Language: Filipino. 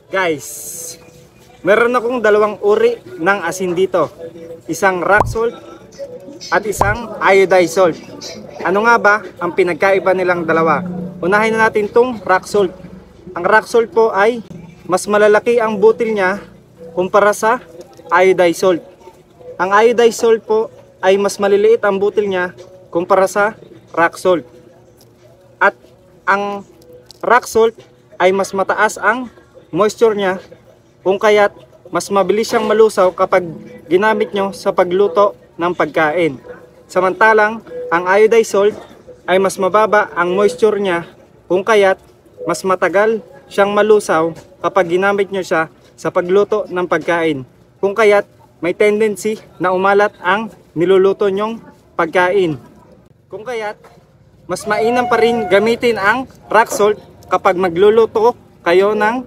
Guys, meron akong dalawang uri ng asin dito. Isang rock salt at isang iodized salt. Ano nga ba ang pinagkaiba nilang dalawa? Unahin na natin tong rock salt. Ang rock salt po ay mas malalaki ang butil niya kumpara sa iodized salt. Ang iodized salt po ay mas maliliit ang butil niya kumpara sa rock salt. At ang rock salt ay mas mataas ang moisture niya, kung kaya't mas mabilis siyang malusaw kapag ginamit nyo sa pagluto ng pagkain. Samantalang ang iodized salt ay mas mababa ang moisture niya, kung kaya't mas matagal siyang malusaw kapag ginamit nyo siya sa pagluto ng pagkain. Kung kaya't may tendency na umalat ang niluluto nyong pagkain. Kung kaya't mas mainam pa rin gamitin ang rock salt kapag magluluto kayo ng